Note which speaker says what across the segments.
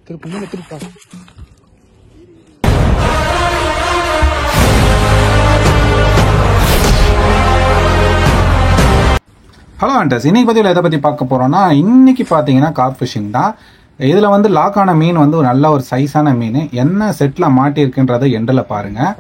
Speaker 1: Hello Anders, இன்னைக்கு பதிவில் எதை பற்றி பார்க்க போகிறோம்னா, இன்னைக்கு பார்த்தீங்கன்னா கார்ப் ஃபிஷிங் தான். இதில் வந்து லாக் ஆன மீன் வந்து ஒரு நல்ல ஒரு சைஸான மீன் என்ன செட்டில் மாட்டியிருக்குன்றதை எண்டில் பாருங்கள்.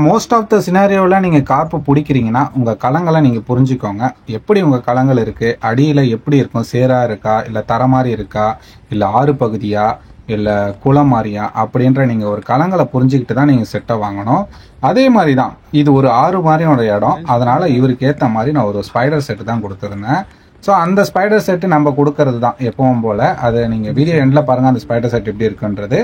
Speaker 1: மோஸ்ட் ஆஃப் த சினாரியோவில் நீங்கள் கார்ப்பு பிடிக்கிறீங்கன்னா உங்கள் களங்களை நீங்கள் புரிஞ்சுக்கோங்க. எப்படி உங்கள் களங்கள் இருக்குது, அடியில் எப்படி இருக்கும், சேராக இருக்கா, இல்லை தர மாதிரி இருக்கா, இல்லை ஆறு பகுதியா, இல்லை குளம் மாதிரியா அப்படின்ற நீங்கள் ஒரு களங்களை புரிஞ்சுக்கிட்டு தான் நீங்கள் செட்டை வாங்கணும். அதே மாதிரி தான் இது ஒரு ஆறு மாதிரியோட இடம். அதனால் இவருக்கு ஏற்ற மாதிரி நான் ஒரு ஸ்பைடர் செட்டு தான் கொடுத்துருந்தேன். ஸோ அந்த ஸ்பைடர் செட்டு நம்ம கொடுக்கறது தான் எப்பவும் போல். அது நீங்கள் வீடியோ எண்டில் பாருங்கள் அந்த ஸ்பைடர் செட் எப்படி இருக்குன்றது.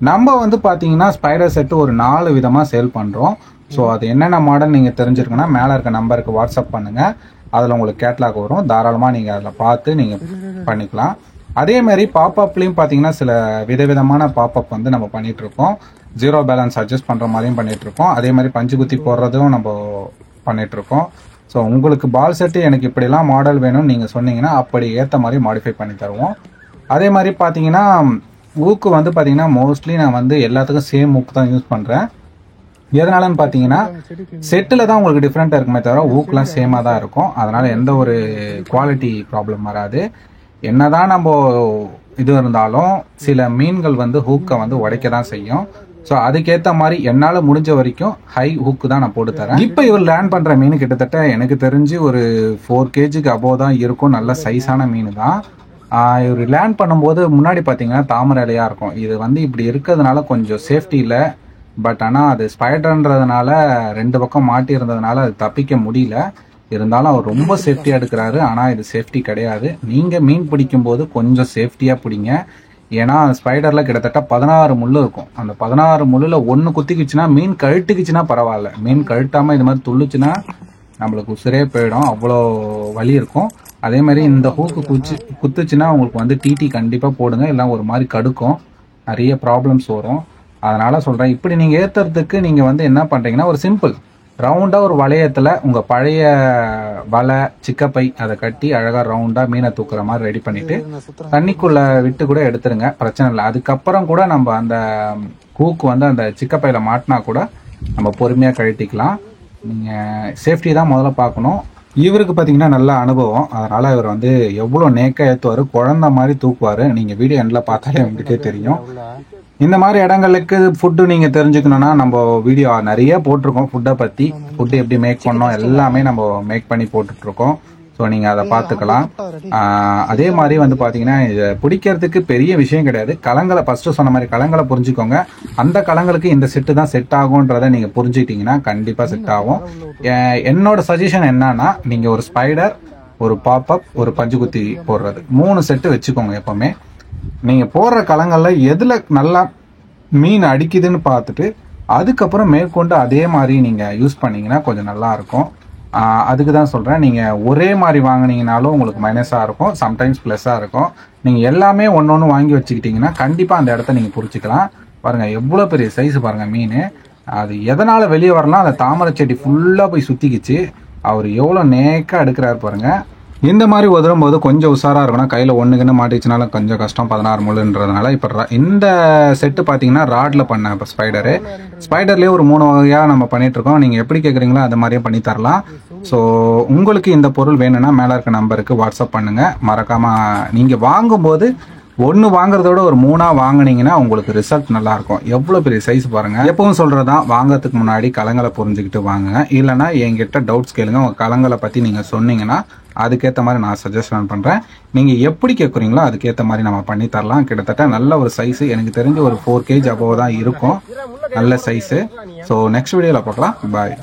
Speaker 1: நம்ம வந்து பார்த்தீங்கன்னா ஸ்பைடர் செட்டு ஒரு 4 விதமாக சேல் பண்ணுறோம். ஸோ அது என்னென்ன மாடல் நீங்கள் தெரிஞ்சிருக்குன்னா மேலே இருக்க நம்பருக்கு வாட்ஸ்அப் பண்ணுங்கள். அதில் உங்களுக்கு கேட்லாக் வரும். தாராளமாக நீங்கள் அதில் பார்த்து நீங்கள் பண்ணிக்கலாம். அதே மாதிரி பாப்அப்லேயும் பார்த்தீங்கன்னா சில விதவிதமான பாப்அப் வந்து நம்ம பண்ணிகிட்ருக்கோம். 0 பேலன்ஸ் அட்ஜஸ்ட் பண்ணுற மாதிரியும் பண்ணிகிட்ருக்கோம். அதே மாதிரி பஞ்சு குத்தி போடுறதும் நம்ம பண்ணிகிட்ருக்கோம். ஸோ உங்களுக்கு பால் செட்டு எனக்கு இப்படிலாம் மாடல் வேணும்னு நீங்கள் சொன்னீங்கன்னா அப்படி ஏற்ற மாதிரி மாடிஃபை பண்ணி தருவோம். அதே மாதிரி பார்த்தீங்கன்னா ஊக்கு வந்து பார்த்தீங்கன்னா மோஸ்ட்லி நான் வந்து எல்லாத்துக்கும் சேம் ஊக்கு தான் யூஸ் பண்ணுறேன். எதனாலன்னு பார்த்தீங்கன்னா செட்டில் தான் உங்களுக்கு டிஃப்ரெண்ட்டாக இருக்குமே தவிர ஊக்கெலாம் சேமாக தான் இருக்கும். அதனால் எந்த ஒரு குவாலிட்டி ப்ராப்ளம் வராது. என்னதான் நம்ம இது இருந்தாலும் சில மீன்கள் வந்து ஹூக்கை வந்து உடைக்க தான் செய்யும். ஸோ அதுக்கேற்ற மாதிரி என்னால் முடிஞ்ச வரைக்கும் ஹை ஹூக்கு தான் நான் போட்டு தரேன். இப்போ இவர் லேண்ட் பண்ணுற மீன் கிட்டத்தட்ட எனக்கு தெரிஞ்சு ஒரு 4 kgக்கு அபோவ் தான் இருக்கும். நல்ல சைஸான மீன் தான். இவர் லேண்ட் பண்ணும்போது முன்னாடி பார்த்தீங்கன்னா தாமரை இலையாக இருக்கும். இது வந்து இப்படி இருக்கிறதுனால கொஞ்சம் சேஃப்டி இல்லை. பட் ஆனால் அது ஸ்பைடர்ன்றதுனால 2 பக்கம் மாட்டி இருந்ததுனால அது தப்பிக்க முடியல. இருந்தாலும் அவர் ரொம்ப சேஃப்டியாக எடுக்கிறாரு. ஆனால் இது சேஃப்டி கிடையாது. நீங்கள் மீன் பிடிக்கும்போது கொஞ்சம் சேஃப்டியாக பிடிங்க. ஏன்னா ஸ்பைடரில் கிட்டத்தட்ட 16 முள் இருக்கும். அந்த 16 முள்ளில் 1 குத்திக்குச்சுன்னா மீன் கழுட்டுக்குச்சுன்னா பரவாயில்ல. மீன் கழுட்டாமல் இது மாதிரி துள்ளுச்சுன்னா நம்மளுக்கு உசுரே போயிடும். அவ்வளோ வலி இருக்கும். அதே மாதிரி இந்த ஹூக்கு குத்துச்சுன்னா உங்களுக்கு வந்து டிடி கண்டிப்பாக போடுங்க. இல்லை ஒரு மாதிரி கடுக்கும், நிறைய ப்ராப்ளம்ஸ் வரும். அதனால் சொல்கிறேன், இப்படி நீங்கள் ஏற்றுறதுக்கு நீங்கள் வந்து என்ன பண்ணுறீங்கன்னா ஒரு சிம்பிள் ரவுண்டாக ஒரு வளையத்தில் உங்கள் பழைய வலை சிக்கப்பை அதை கட்டி அழகாக ரவுண்டாக மீனை தூக்குற மாதிரி ரெடி பண்ணிவிட்டு தண்ணிக்குள்ளே விட்டு கூட எடுத்துருங்க, பிரச்சனை இல்லை. அதுக்கப்புறம் கூட நம்ம அந்த ஹூக்கு வந்து அந்த சிக்கப்பையில் மாட்டினா கூட நம்ம பொறுமையாக கழட்டிக்கலாம். நீங்கள் சேஃப்டி தான் முதல்ல பார்க்கணும். இவருக்கு பார்த்தீங்கன்னா நல்ல அனுபவம். அதனால் இவர் வந்து எவ்வளோ நேக்காக ஏற்றுவார், குழந்த மாதிரி தூக்குவார். நீங்கள் வீடியோ எண்டில் பார்த்தாலே உங்களுக்கே தெரியும். இந்த மாதிரி இடங்களுக்கு ஃபுட்டு நீங்கள் தெரிஞ்சுக்கணுன்னா நம்ம வீடியோ நிறைய போட்டிருக்கோம். ஃபுட்டை பற்றி, ஃபுட்டு எப்படி மேக் பண்ணோம் எல்லாமே நம்ம மேக் பண்ணி போட்டுட்ருக்கோம். ஸோ நீங்கள் அதை பார்த்துக்கலாம். அதே மாதிரி வந்து பார்த்தீங்கன்னா இதை பிடிக்கிறதுக்கு பெரிய விஷயம் கிடையாது. களங்களை ஃபஸ்ட்டு சொன்ன மாதிரி களங்களை புரிஞ்சுக்கோங்க. அந்த களங்களுக்கு இந்த செட்டு தான் செட் ஆகுன்றதை நீங்கள் புரிஞ்சுக்கிட்டீங்கன்னா கண்டிப்பாக செட் ஆகும். என்னோட சஜஷன் என்னன்னா, நீங்கள் ஒரு ஸ்பைடர், ஒரு பாப்அப், ஒரு பஞ்சு குத்தி போடுறது 3 செட்டு வச்சுக்கோங்க. எப்போவுமே நீங்கள் போடுற களங்களில் எதில் நல்லா மீன் அடிக்குதுன்னு பார்த்துட்டு அதுக்கப்புறம் மேற்கொண்டு அதே மாதிரி நீங்கள் யூஸ் பண்ணிங்கன்னா கொஞ்சம் நல்லாயிருக்கும். அதுக்கு தான் சொல்கிறேன். நீங்கள் ஒரே மாதிரி வாங்கினீங்கனாலும் உங்களுக்கு மைனஸாக இருக்கும், சம்டைம்ஸ் ப்ளஸ்ஸாக இருக்கும். நீங்கள் எல்லாமே ஒன்று வாங்கி வச்சுக்கிட்டிங்கன்னா கண்டிப்பாக அந்த இடத்த நீங்கள் புரிஞ்சுக்கலாம். பாருங்கள் எவ்வளோ பெரிய சைஸு பாருங்கள் மீன். அது எதனால் வெளியே வரலாம், அந்த தாமரை செடி ஃபுல்லாக போய் சுற்றிக்கிச்சு. அவர் எவ்வளோ நேக்காக எடுக்கிறாரு பாருங்கள். இந்த மாதிரி உதரும்போது கொஞ்சம் உஷாராக இருக்கணும். கையில் ஒன்றுக்குன்னு மாட்டிச்சுனாலும் கொஞ்சம் கஷ்டம், 16 முள்ளுன்றதுனால. இப்போ இந்த செட்டு பார்த்தீங்கன்னா ராடில் பண்ணேன். இப்போ ஸ்பைடர்லேயே ஒரு 3 வகையாக நம்ம பண்ணிகிட்ருக்கோம். நீங்கள் எப்படி கேட்குறீங்களோ அது மாதிரியே பண்ணி தரலாம். ஸோ உங்களுக்கு இந்த பொருள் வேணும்னா மேலே இருக்க நம்பருக்கு வாட்ஸ்அப் பண்ணுங்கள். மறக்காமல் நீங்கள் வாங்கும்போது 1 வாங்குறதோட ஒரு 3 வாங்கினீங்கன்னா உங்களுக்கு ரிசல்ட் நல்லாயிருக்கும். எவ்வளோ பெரிய சைஸ் பாருங்கள். எப்பவும் சொல்கிறதான், வாங்கிறதுக்கு முன்னாடி களங்களை புரிஞ்சுக்கிட்டு வாங்குங்க. இல்லைனா என்கிட்ட டவுட்ஸ் கேளுங்க. உங்கள் களங்களை பற்றி நீங்கள் சொன்னீங்கன்னா அதுக்கேற்ற மாதிரி நான் சஜஷன் பண்ணுறேன். நீங்கள் எப்படி கேட்குறீங்களோ அதுக்கேற்ற மாதிரி நம்ம பண்ணி தரலாம். கிட்டத்தட்ட நல்ல ஒரு சைஸு, எனக்கு தெரிஞ்ச ஒரு 4 kg அபோவ் தான் இருக்கும். நல்ல சைஸு. ஸோ நெக்ஸ்ட் வீடியோவில் பார்க்கலாம். பாய்.